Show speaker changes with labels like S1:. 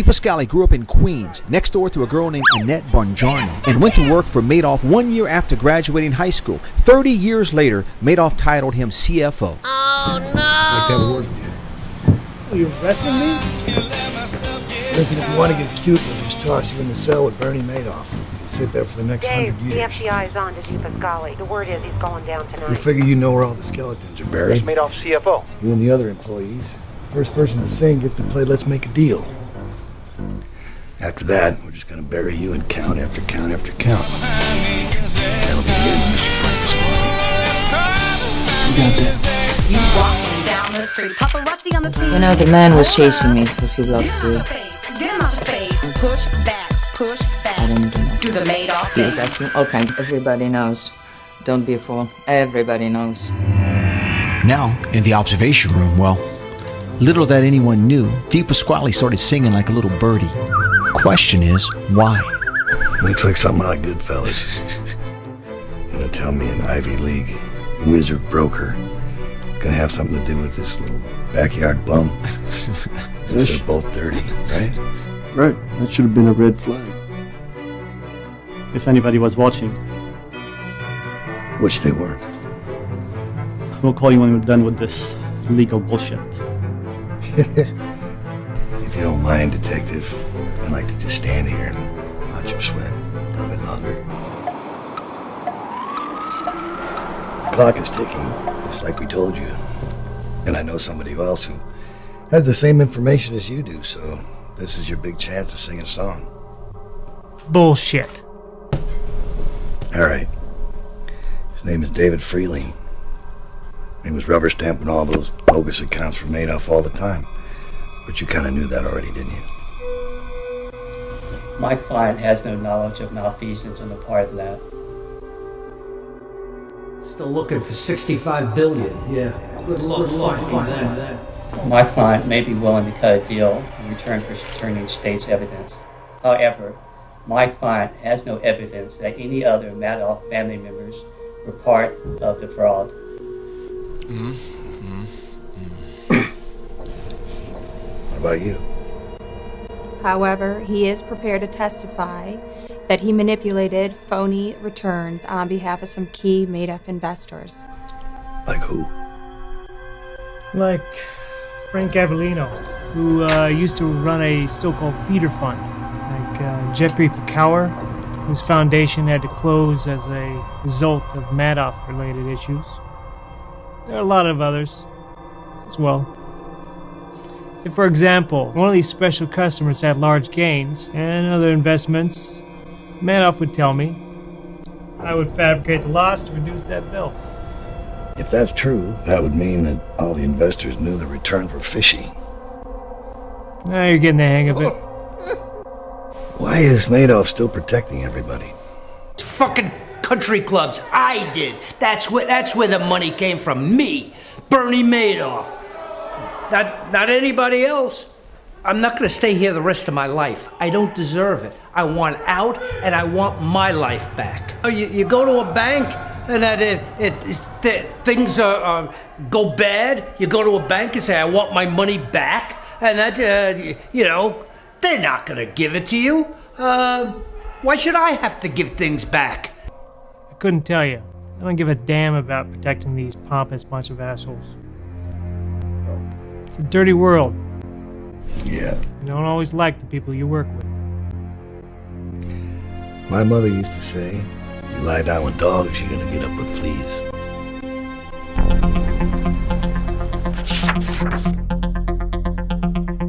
S1: Pascali grew up in Queens, next door to a girl named Annette Bongiorno, and went to work for Madoff 1 year after graduating high school. 30 years later, Madoff titled him CFO.
S2: Oh, no!
S3: I'd like to have a word with you.
S4: Are you arresting me?
S3: Listen, if you want to get cute, we'll just toss you in the cell with Bernie Madoff. You can sit there for the next 100 years.
S5: Dave, the FBI is on to Pascali. The word is he's going down tonight.
S3: You figure you know where all the skeletons are buried.
S6: It's Madoff's CFO.
S3: You and the other employees. First person to sing gets to play Let's Make a Deal. After that, we're just gonna bury you and count after count after count. That'll be it, Mr. Frank Pasquale. You got that?
S7: You walking down the street, paparazzi on the scene.
S8: You know, the man was chasing me for a few blocks too.
S7: Get him out the face. Push back, push back.
S8: I don't know.
S7: Do the Madoff
S8: He was asking all kinds. Everybody knows. Don't be a fool. Everybody knows.
S1: Now, in the observation room, well, little that anyone knew, Pasquale started singing like a little birdie. Question is, why?
S3: Looks like something out of Goodfellas. You gonna tell me an Ivy League wizard broker gonna have something to do with this little backyard bum? They're both dirty, right?
S9: Right. That should have been a red flag.
S4: If anybody was watching,
S3: Which they weren't.
S4: we'll call you when we're done with this legal bullshit.
S3: If you don't mind, Detective, I'd like to just stand here and watch him sweat a little bit longer. The clock is ticking, just like we told you. And I know somebody else who has the same information as you do, so this is your big chance to sing a song.
S4: Bullshit.
S3: All right. His name is David Freeling. He was rubber stamping all those bogus accounts for Madoff all the time. But you kind of knew that already, didn't you?
S10: My client has no knowledge of malfeasance on the part of that.
S11: Still looking for 65 billion. Yeah. Good luck finding that.
S10: My client may be willing to cut a deal in return for turning state's evidence. However, my client has no evidence that any other Madoff family members were part of the fraud.
S3: What about you?
S12: However, he is prepared to testify that he manipulated phony returns on behalf of some key Madoff investors.
S3: Like who?
S4: Like Frank Avellino, who used to run a so-called feeder fund. Like Jeffrey Pecauer, whose foundation had to close as a result of Madoff-related issues. There are a lot of others as well. If, for example, one of these special customers had large gains and other investments, Madoff would tell me. I would fabricate the loss to reduce that bill.
S3: If that's true, that would mean that all the investors knew the returns were fishy.
S4: Now you're getting the hang of it.
S3: Why is Madoff still protecting everybody?
S11: Fucking country clubs. I did. That's where the money came from. Me, Bernie Madoff. Not anybody else. I'm not going to stay here the rest of my life. I don't deserve it. I want out, and I want my life back. You go to a bank, and things go bad. You go to a bank and say, I want my money back, and that, they're not going to give it to you. Why should I have to give things back?
S4: I couldn't tell you. I don't give a damn about protecting these pompous bunch of assholes. It's a dirty world.
S3: Yeah.
S4: You don't always like the people you work with.
S3: My mother used to say, you lie down with dogs, you're gonna get up with fleas.